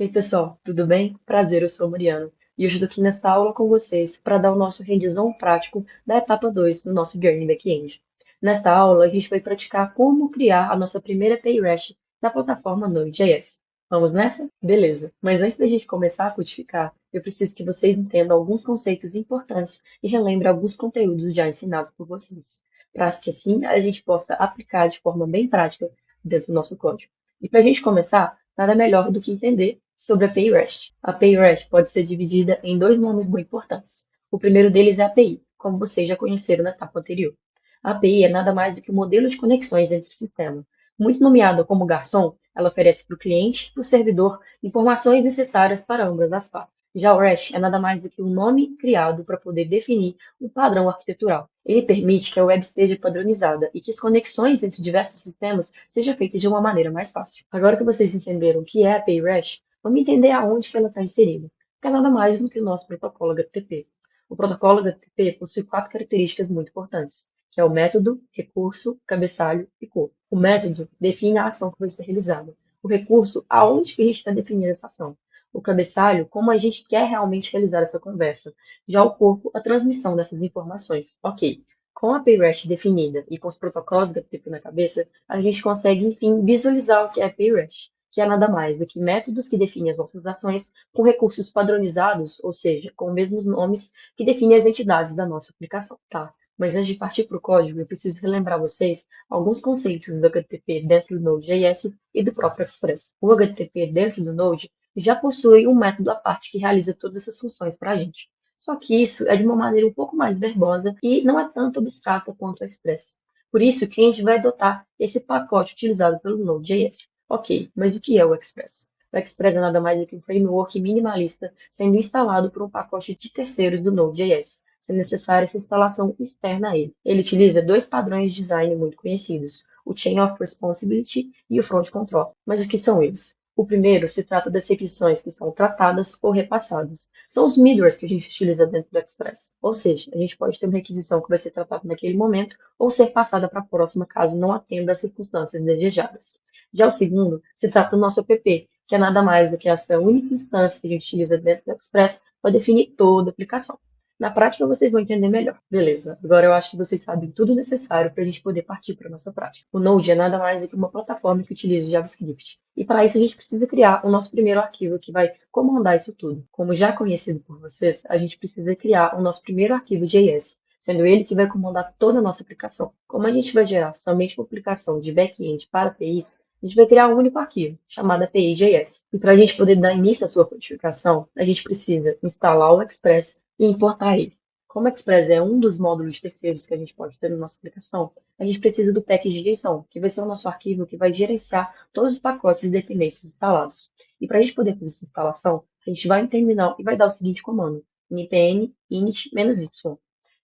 Oi, pessoal, tudo bem? Prazer, eu sou a Mariana e eu estou aqui nesta aula com vocês para dar o nosso revisão prático da etapa 2 do nosso Journey Backend. Nesta aula, a gente vai praticar como criar a nossa primeira API REST na plataforma Node.js. Vamos nessa? Beleza. Mas antes da gente começar a codificar, eu preciso que vocês entendam alguns conceitos importantes e relembrem alguns conteúdos já ensinados por vocês, para que assim a gente possa aplicar de forma bem prática dentro do nosso código. E para a gente começar, nada melhor do que entender sobre a API REST. A API REST pode ser dividida em dois nomes muito importantes. O primeiro deles é a API, como vocês já conheceram na etapa anterior. A API é nada mais do que um modelo de conexões entre sistemas. Muito nomeada como garçom, ela oferece para o cliente e para o servidor informações necessárias para ambas as partes. Já o REST é nada mais do que um nome criado para poder definir um padrão arquitetural. Ele permite que a web esteja padronizada e que as conexões entre diversos sistemas sejam feitas de uma maneira mais fácil. Agora que vocês entenderam o que é a API REST, vamos entender aonde que ela está inserida, que é nada mais do que o nosso protocolo HTTP. O protocolo HTTP possui quatro características muito importantes, que é o método, recurso, cabeçalho e corpo. O método define a ação que vai ser realizada. O recurso, aonde que a gente está definindo essa ação. O cabeçalho, como a gente quer realmente realizar essa conversa. Já o corpo, a transmissão dessas informações. Ok, com a API REST definida e com os protocolos HTTP na cabeça, a gente consegue, enfim, visualizar o que é a API REST, que é nada mais do que métodos que definem as nossas ações com recursos padronizados, ou seja, com os mesmos nomes que definem as entidades da nossa aplicação. Tá, mas antes de partir para o código, eu preciso relembrar vocês alguns conceitos do HTTP dentro do Node.js e do próprio Express. O HTTP dentro do Node já possui um método à parte que realiza todas essas funções para a gente. Só que isso é de uma maneira um pouco mais verbosa e não é tanto abstrata quanto o Express. Por isso que a gente vai adotar esse pacote utilizado pelo Node.js. Ok, mas o que é o Express? O Express é nada mais do que um framework minimalista sendo instalado por um pacote de terceiros do Node.js, sendo necessária essa instalação externa a ele. Ele utiliza dois padrões de design muito conhecidos, o Chain of Responsibility e o Front Control. Mas o que são eles? O primeiro se trata das requisições que são tratadas ou repassadas. São os middlewares que a gente utiliza dentro do Express. Ou seja, a gente pode ter uma requisição que vai ser tratada naquele momento ou ser passada para a próxima caso não atenda às circunstâncias desejadas. Já o segundo se trata do nosso app, que é nada mais do que essa única instância que a gente utiliza dentro do Express para definir toda a aplicação. Na prática, vocês vão entender melhor. Beleza, agora eu acho que vocês sabem tudo necessário para a gente poder partir para a nossa prática. O Node é nada mais do que uma plataforma que utiliza JavaScript. E para isso a gente precisa criar o nosso primeiro arquivo que vai comandar isso tudo. Como já conhecido por vocês, a gente precisa criar o nosso primeiro arquivo JS, sendo ele que vai comandar toda a nossa aplicação. Como a gente vai gerar somente uma aplicação de back-end para APIs, a gente vai criar um único arquivo, chamado API.js. E para a gente poder dar início à sua codificação, a gente precisa instalar o Express e importar ele. Como o Express é um dos módulos terceiros que a gente pode ter na nossa aplicação, a gente precisa do package.json, que vai ser o nosso arquivo que vai gerenciar todos os pacotes e dependências instalados. E para a gente poder fazer essa instalação, a gente vai no terminal e vai dar o seguinte comando, npm init-y.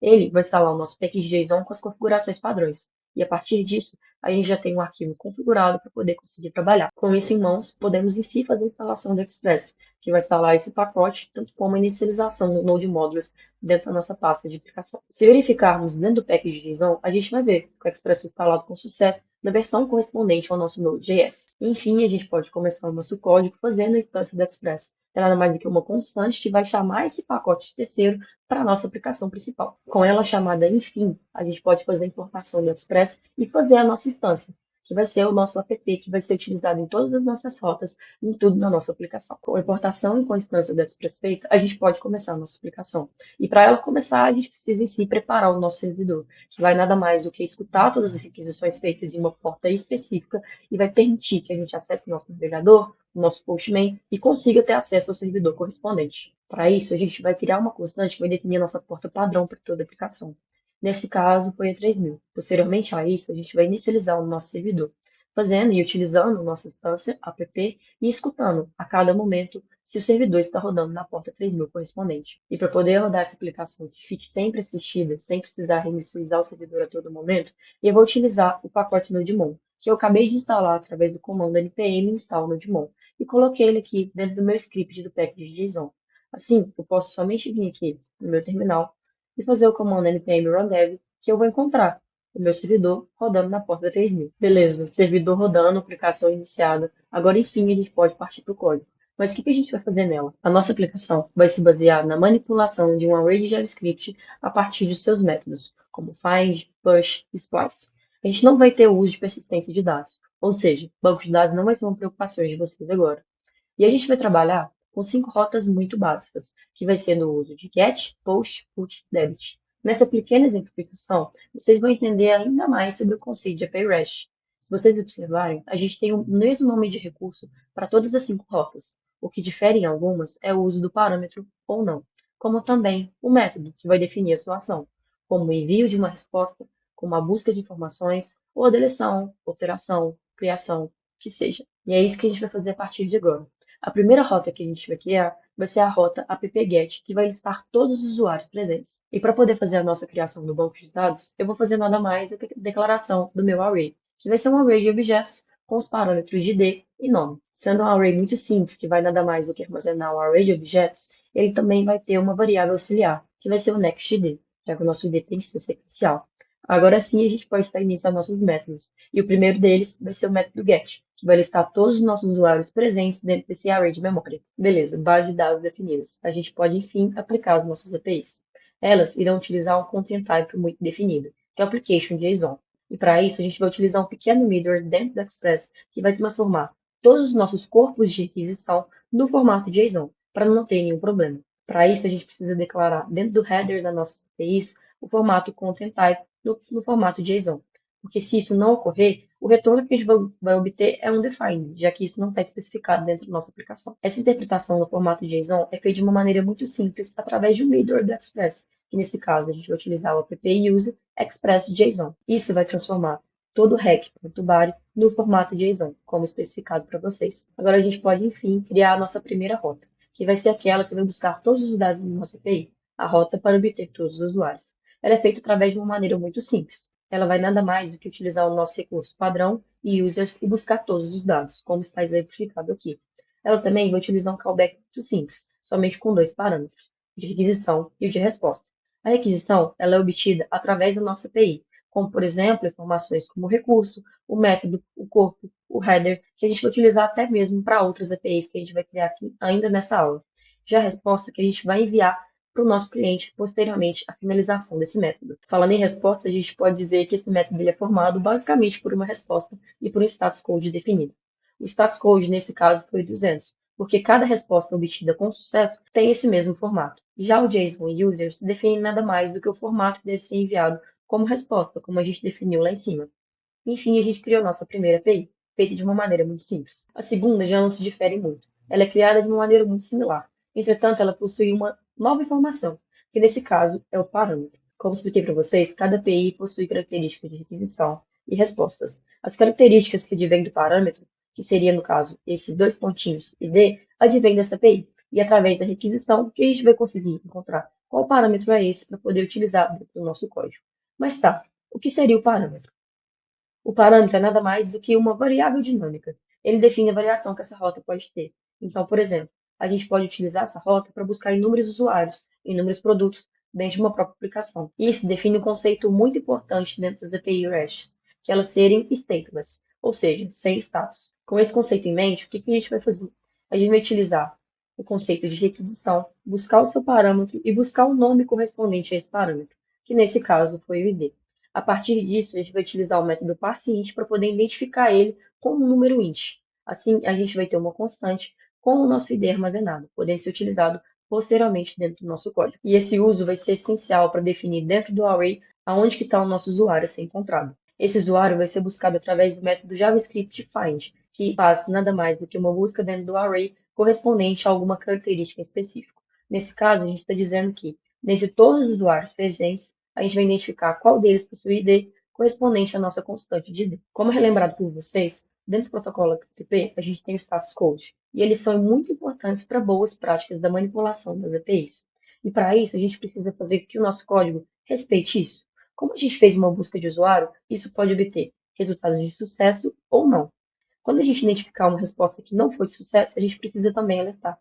Ele vai instalar o nosso package.json com as configurações padrões. E a partir disso, a gente já tem um arquivo configurado para poder conseguir trabalhar. Com isso em mãos, podemos em si fazer a instalação do Express, que vai instalar esse pacote, tanto como a inicialização do Node Modules dentro da nossa pasta de aplicação. Se verificarmos dentro do package.json, a gente vai ver que o Express foi instalado com sucesso na versão correspondente ao nosso Node.js. Enfim, a gente pode começar o nosso código fazendo a instância do Express. É nada mais do que uma constante que vai chamar esse pacote de terceiro para a nossa aplicação principal. Com ela chamada enfim, a gente pode fazer a importação do Express e fazer a nossa instância, que vai ser o nosso app, que vai ser utilizado em todas as nossas rotas, em tudo na nossa aplicação. Com a importação e com a instância do Express feita, a gente pode começar a nossa aplicação. E para ela começar, a gente precisa em si preparar o nosso servidor, que vai nada mais do que escutar todas as requisições feitas em uma porta específica e vai permitir que a gente acesse o nosso navegador, o nosso Postman e consiga ter acesso ao servidor correspondente. Para isso, a gente vai criar uma constante que vai definir a nossa porta padrão para toda a aplicação. Nesse caso, foi a 3000. Posteriormente a isso, a gente vai inicializar o nosso servidor, fazendo e utilizando nossa instância app e escutando a cada momento se o servidor está rodando na porta 3000 correspondente. E para poder rodar essa aplicação que fique sempre assistida, sem precisar reinicializar o servidor a todo momento, eu vou utilizar o pacote Nodemon, que eu acabei de instalar através do comando npm install Nodemon, e coloquei ele aqui dentro do meu script do package.json. Assim, eu posso somente vir aqui no meu terminal e fazer o comando npm rundev, que eu vou encontrar o meu servidor rodando na porta 3000. Beleza, servidor rodando, aplicação iniciada. Agora, enfim, a gente pode partir para o código. Mas o que a gente vai fazer nela? A nossa aplicação vai se basear na manipulação de um array de JavaScript a partir de seus métodos, como find, push e splice. A gente não vai ter o uso de persistência de dados, ou seja, banco de dados não vai ser uma preocupação de vocês agora. E a gente vai trabalhar com 5 rotas muito básicas, que vai ser no uso de get, post, put, debit. Nessa pequena exemplificação, vocês vão entender ainda mais sobre o conceito de API REST. Se vocês observarem, a gente tem o mesmo nome de recurso para todas as 5 rotas. O que difere em algumas é o uso do parâmetro ou não, como também o método, que vai definir a sua ação, como o envio de uma resposta, como a busca de informações, ou a deleção, alteração, criação, que seja. E é isso que a gente vai fazer a partir de agora. A primeira rota que a gente vai criar vai ser a rota app-get, que vai listar todos os usuários presentes. E para poder fazer a nossa criação do banco de dados, eu vou fazer nada mais do que a declaração do meu array, que vai ser um array de objetos com os parâmetros de id e nome. Sendo um array muito simples, que vai nada mais do que armazenar um array de objetos, ele também vai ter uma variável auxiliar, que vai ser o nextID, já que o nosso ID tem que ser sequencial. Agora sim, a gente pode dar início aos nossos métodos. E o primeiro deles vai ser o método get, que vai listar todos os nossos usuários presentes dentro desse array de memória. Beleza, base de dados definidas. A gente pode, enfim, aplicar as nossas APIs. Elas irão utilizar um content type muito definido, que é o application JSON. E para isso, a gente vai utilizar um pequeno middleware dentro do Express, que vai transformar todos os nossos corpos de requisição no formato JSON, para não ter nenhum problema. Para isso, a gente precisa declarar dentro do header das nossas APIs o formato content type no formato JSON. Porque se isso não ocorrer, o retorno que a gente vai obter é undefined, já que isso não está especificado dentro da nossa aplicação. Essa interpretação no formato JSON é feita de uma maneira muito simples através de um middleware do Express, que nesse caso a gente vai utilizar o app user express.json. Isso vai transformar todo o rec.body no formato JSON, como especificado para vocês. Agora a gente pode, enfim, criar a nossa primeira rota, que vai ser aquela que vai buscar todos os dados da nossa API, a rota para obter todos os usuários. Ela é feita através de uma maneira muito simples. Ela vai nada mais do que utilizar o nosso recurso padrão e users e buscar todos os dados, como está exemplificado aqui. Ela também vai utilizar um callback muito simples, somente com 2 parâmetros, o de requisição e o de resposta. A requisição ela é obtida através da nossa API, como, por exemplo, informações como o recurso, o método, o corpo, o header, que a gente vai utilizar até mesmo para outras APIs que a gente vai criar aqui ainda nessa aula. Já a resposta que a gente vai enviar para o nosso cliente posteriormente à finalização desse método. Falando em resposta, a gente pode dizer que esse método ele é formado basicamente por uma resposta e por um status code definido. O status code, nesse caso, foi 200, porque cada resposta obtida com sucesso tem esse mesmo formato. Já o JSON Users define nada mais do que o formato que deve ser enviado como resposta, como a gente definiu lá em cima. Enfim, a gente criou nossa primeira API, feita de uma maneira muito simples. A segunda já não se difere muito. Ela é criada de uma maneira muito similar. Entretanto, ela possui uma nova informação, que nesse caso é o parâmetro. Como expliquei para vocês, cada API possui características de requisição e respostas. As características que advêm do parâmetro, que seria, no caso, esse 2 pontinhos id, advém dessa API. E através da requisição, que a gente vai conseguir encontrar qual parâmetro é esse para poder utilizar dentro do nosso código. Mas tá, o que seria o parâmetro? O parâmetro é nada mais do que uma variável dinâmica. Ele define a variação que essa rota pode ter. Então, por exemplo, a gente pode utilizar essa rota para buscar inúmeros usuários, inúmeros produtos dentro de uma própria aplicação. Isso define um conceito muito importante dentro das API RESTs, que elas serem stateless, ou seja, sem status. Com esse conceito em mente, o que a gente vai fazer? A gente vai utilizar o conceito de requisição, buscar o seu parâmetro e buscar o nome correspondente a esse parâmetro, que nesse caso foi o ID. A partir disso, a gente vai utilizar o método parseInt para poder identificar ele como um número int. Assim, a gente vai ter uma constante com o nosso ID armazenado, podendo ser utilizado posteriormente dentro do nosso código. E esse uso vai ser essencial para definir dentro do array aonde que está o nosso usuário a ser encontrado. Esse usuário vai ser buscado através do método JavaScript find, que faz nada mais do que uma busca dentro do array correspondente a alguma característica específica. Nesse caso, a gente está dizendo que, dentre todos os usuários presentes, a gente vai identificar qual deles possui ID correspondente à nossa constante de ID. Como relembrado por vocês, dentro do protocolo HTTP, a gente tem o status code, e eles são muito importantes para boas práticas da manipulação das APIs. E para isso, a gente precisa fazer que o nosso código respeite isso. Como a gente fez uma busca de usuário, isso pode obter resultados de sucesso ou não. Quando a gente identificar uma resposta que não foi de sucesso, a gente precisa também alertar.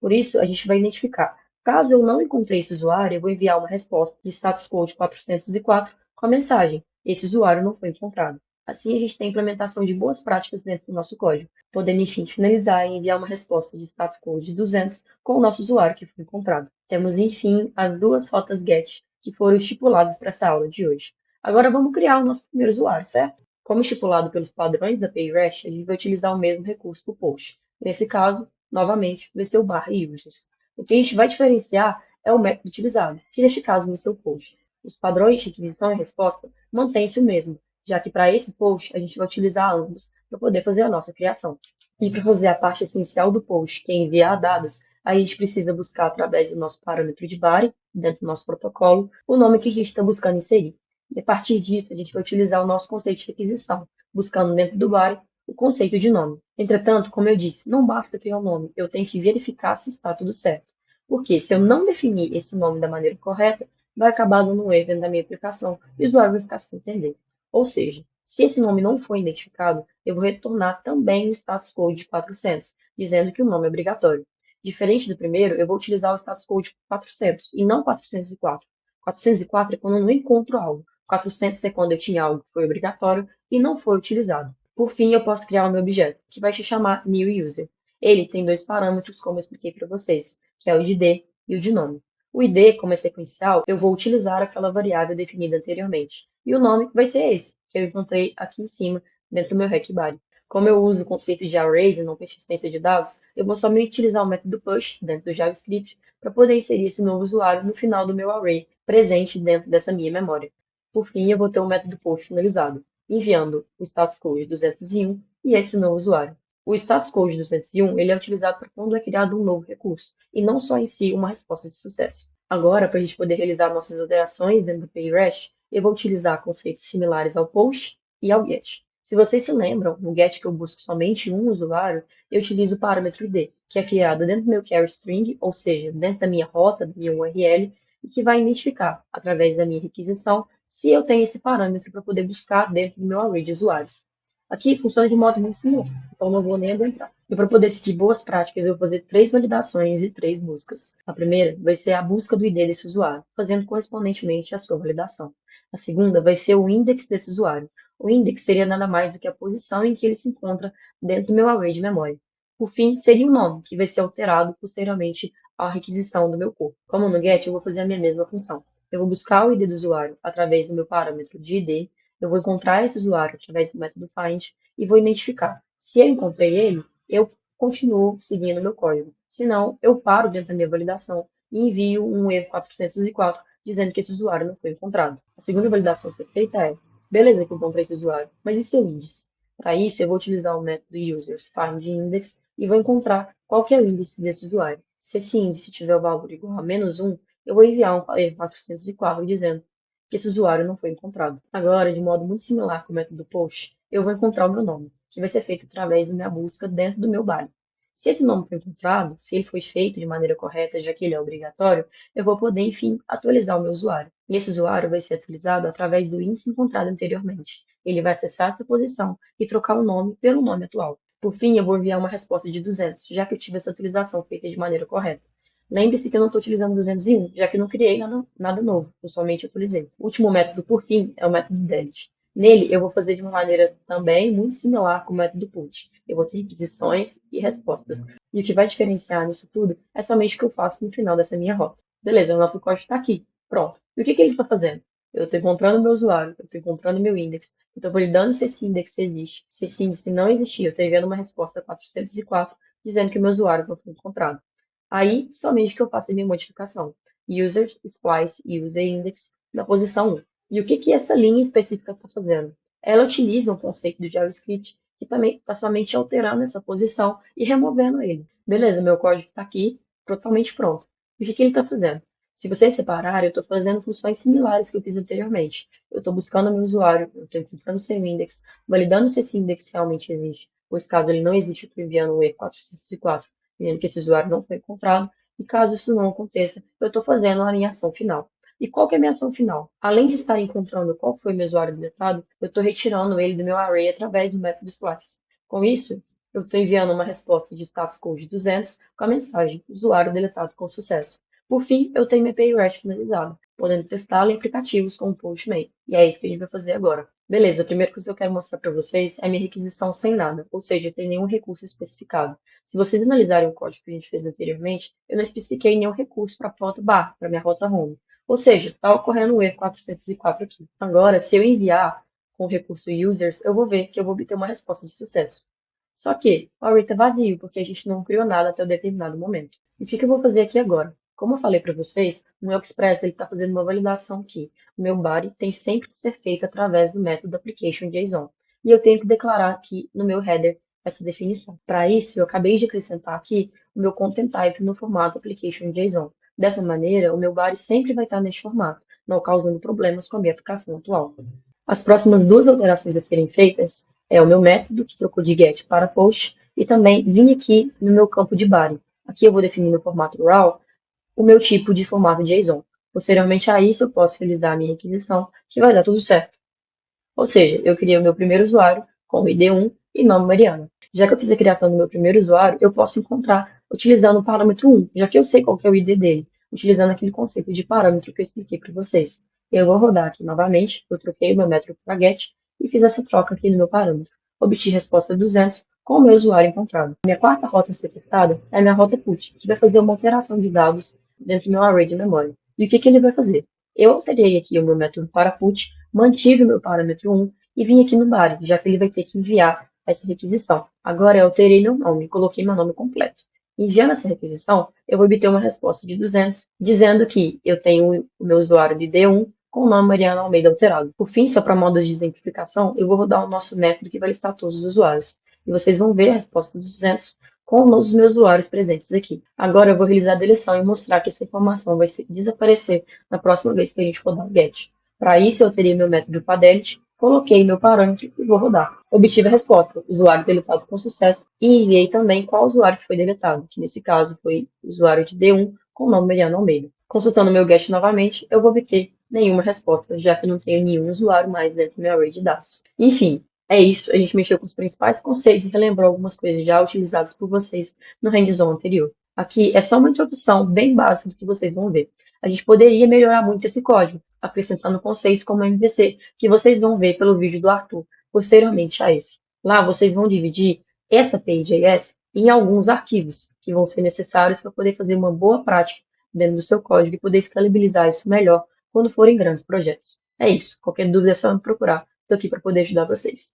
Por isso, a gente vai identificar. Caso eu não encontrei esse usuário, eu vou enviar uma resposta de status code 404 com a mensagem: esse usuário não foi encontrado. Assim, a gente tem a implementação de boas práticas dentro do nosso código, podendo, enfim, finalizar e enviar uma resposta de status code de 200 com o nosso usuário que foi encontrado. Temos, enfim, as duas rotas GET que foram estipuladas para essa aula de hoje. Agora vamos criar o nosso primeiro usuário, certo? Como estipulado pelos padrões da PayRest, a gente vai utilizar o mesmo recurso para o post. Nesse caso, novamente, vai ser o barra users. O que a gente vai diferenciar é o método utilizado, que neste caso vai ser o post. Os padrões de requisição e resposta mantêm-se o mesmo, já que para esse post a gente vai utilizar ambos para poder fazer a nossa criação. E para fazer a parte essencial do post, que é enviar dados, a gente precisa buscar através do nosso parâmetro de body, dentro do nosso protocolo, o nome que a gente está buscando inserir. E a partir disso, a gente vai utilizar o nosso conceito de requisição, buscando dentro do body o conceito de nome. Entretanto, como eu disse, não basta criar o nome, eu tenho que verificar se está tudo certo. Porque se eu não definir esse nome da maneira correta, vai acabar dando um erro dentro da minha aplicação e o usuário vai ficar sem entender. Ou seja, se esse nome não for identificado, eu vou retornar também o status code de 400, dizendo que o nome é obrigatório. Diferente do primeiro, eu vou utilizar o status code 400 e não 404. 404 é quando eu não encontro algo. 400 é quando eu tinha algo que foi obrigatório e não foi utilizado. Por fim, eu posso criar um meu objeto, que vai se chamar NewUser. Ele tem dois parâmetros, como eu expliquei para vocês, que é o de ID e o de nome. O ID, como é sequencial, eu vou utilizar aquela variável definida anteriormente. E o nome vai ser esse, que eu encontrei aqui em cima, dentro do meu RecBody. Como eu uso o conceito de arrays e não persistência de dados, eu vou somente utilizar o método push dentro do JavaScript para poder inserir esse novo usuário no final do meu array, presente dentro dessa minha memória. Por fim, eu vou ter o método post finalizado, enviando o status code 201 e esse novo usuário. O status code 201 ele é utilizado para quando é criado um novo recurso, e não só em si uma resposta de sucesso. Agora, para a gente poder realizar nossas alterações dentro do PayRest, eu vou utilizar conceitos similares ao post e ao get. Se vocês se lembram, no get que eu busco somente um usuário, eu utilizo o parâmetro id, que é criado dentro do meu query string, ou seja, dentro da minha rota, da minha URL, e que vai identificar, através da minha requisição, se eu tenho esse parâmetro para poder buscar dentro do meu array de usuários. Aqui funciona de modo muito similar, então não vou nem adentrar. E para poder seguir boas práticas, eu vou fazer 3 validações e 3 buscas. A primeira vai ser a busca do ID desse usuário, fazendo correspondentemente a sua validação. A segunda vai ser o index desse usuário. O index seria nada mais do que a posição em que ele se encontra dentro do meu array de memória. Por fim, seria o nome, que vai ser alterado posteriormente à requisição do meu corpo. Como no get, eu vou fazer a minha mesma função. Eu vou buscar o ID do usuário através do meu parâmetro de ID, eu vou encontrar esse usuário através do método find e vou identificar. Se eu encontrei ele, eu continuo seguindo o meu código. Se não, eu paro dentro da minha validação e envio um erro 404 dizendo que esse usuário não foi encontrado. A segunda validação a ser feita é, beleza que eu encontrei esse usuário, mas e seu índice? Para isso, eu vou utilizar o método usersFindIndex e vou encontrar qual que é o índice desse usuário. Se esse índice tiver o valor igual a -1, eu vou enviar um erro 404 dizendo que esse usuário não foi encontrado. Agora, de modo muito similar com o método post, eu vou encontrar o meu nome, que vai ser feito através da minha busca dentro do meu body. Se esse nome foi encontrado, se ele foi feito de maneira correta, já que ele é obrigatório, eu vou poder, enfim, atualizar o meu usuário. E esse usuário vai ser atualizado através do índice encontrado anteriormente. Ele vai acessar essa posição e trocar o nome pelo nome atual. Por fim, eu vou enviar uma resposta de 200, já que eu tive essa atualização feita de maneira correta. Lembre-se que eu não estou utilizando 201, já que eu não criei nada novo, eu somente atualizei. O último método, por fim, é o método delete. Nele, eu vou fazer de uma maneira também muito similar com o método put. Eu vou ter requisições e respostas. E o que vai diferenciar nisso tudo é somente o que eu faço no final dessa minha rota. Beleza, o nosso código está aqui. Pronto. E o que ele está fazendo? Eu estou encontrando meu usuário, eu estou encontrando meu index, eu estou validando se esse index existe. Se esse índice não existir, eu estou enviando uma resposta 404 dizendo que o meu usuário não foi encontrado. Aí, somente que eu faço a minha modificação. User, splice, user index, na posição 1. E o que essa linha específica está fazendo? Ela utiliza um conceito do JavaScript que também está somente alterando essa posição e removendo ele. Beleza, meu código está aqui, totalmente pronto. E o que ele está fazendo? Se vocês separarem, eu estou fazendo funções similares que eu fiz anteriormente. Eu estou buscando o meu usuário, eu estou encontrando seu index, validando se esse index realmente existe. Pois caso ele não existe, eu estou enviando um E404 dizendo que esse usuário não foi encontrado. E caso isso não aconteça, eu estou fazendo a minha ação final. E qual que é a minha ação final? Além de estar encontrando qual foi o meu usuário deletado, eu estou retirando ele do meu array através do método splice. Com isso, eu estou enviando uma resposta de status code 200 com a mensagem usuário deletado com sucesso. Por fim, eu tenho minha PayRest finalizada. podendo testá-la em aplicativos como o Postman. E é isso que a gente vai fazer agora. Beleza, a primeira coisa que eu quero mostrar para vocês é a minha requisição sem nada, ou seja, sem nenhum recurso especificado. Se vocês analisarem o código que a gente fez anteriormente, eu não especifiquei nenhum recurso para a rota bar, para minha rota home. Ou seja, está ocorrendo o erro 404 aqui. Agora, se eu enviar com o recurso users, eu vou ver que eu vou obter uma resposta de sucesso. Só que o array está vazio, porque a gente não criou nada até um determinado momento. E o que eu vou fazer aqui agora? Como eu falei para vocês, o meu Express está fazendo uma validação aqui. O meu body tem sempre que ser feito através do método application.json. E eu tenho que declarar aqui no meu header essa definição. Para isso, eu acabei de acrescentar aqui o meu content type no formato application.json. Dessa maneira, o meu body sempre vai estar neste formato, não causando problemas com a minha aplicação atual. As próximas duas alterações a serem feitas é o meu método, que trocou de get para post, e também vim aqui no meu campo de body. Aqui eu vou definir no formato raw o meu tipo de formato JSON. Posteriormente a isso, eu posso realizar a minha requisição, que vai dar tudo certo. Ou seja, eu criei o meu primeiro usuário com o ID1 e nome Mariana. Já que eu fiz a criação do meu primeiro usuário, eu posso encontrar utilizando o parâmetro 1, já que eu sei qual que é o ID dele, utilizando aquele conceito de parâmetro que eu expliquei para vocês. Eu vou rodar aqui novamente, eu troquei o meu método para get e fiz essa troca aqui no meu parâmetro. Obtive resposta 200 com o meu usuário encontrado. Minha quarta rota a ser testada é a minha rota put, que vai fazer uma alteração de dados dentro do meu array de memória. E o que ele vai fazer? Eu alterei aqui o meu método para put, mantive o meu parâmetro 1 e vim aqui no body, já que ele vai ter que enviar essa requisição. Agora eu alterei meu nome, coloquei meu nome completo. Enviando essa requisição, eu vou obter uma resposta de 200, dizendo que eu tenho o meu usuário de D1 com o nome Mariana Almeida alterado. Por fim, só para modos de exemplificação, eu vou rodar o nosso método que vai listar todos os usuários. E vocês vão ver a resposta dos 200 com os meus usuários presentes aqui. Agora eu vou realizar a deleção e mostrar que essa informação vai desaparecer na próxima vez que a gente rodar o get. Para isso, eu teria meu método Padelete, coloquei meu parâmetro e vou rodar. Obtive a resposta, usuário deletado com sucesso, e enviei também qual usuário que foi deletado, que nesse caso foi o usuário de D1 com o nome Mariano Almeida. Consultando meu get novamente, eu vou obter nenhuma resposta, já que não tenho nenhum usuário mais dentro do meu array de dados. Enfim, é isso, a gente mexeu com os principais conceitos e relembrou algumas coisas já utilizadas por vocês no hands-on anterior. Aqui é só uma introdução bem básica do que vocês vão ver. A gente poderia melhorar muito esse código, acrescentando conceitos como MVC, que vocês vão ver pelo vídeo do Arthur, posteriormente a esse. Lá vocês vão dividir essa API.js em alguns arquivos, que vão ser necessários para poder fazer uma boa prática dentro do seu código e poder escalabilizar isso melhor quando forem grandes projetos. É isso. Qualquer dúvida é só me procurar. Estou aqui para poder ajudar vocês.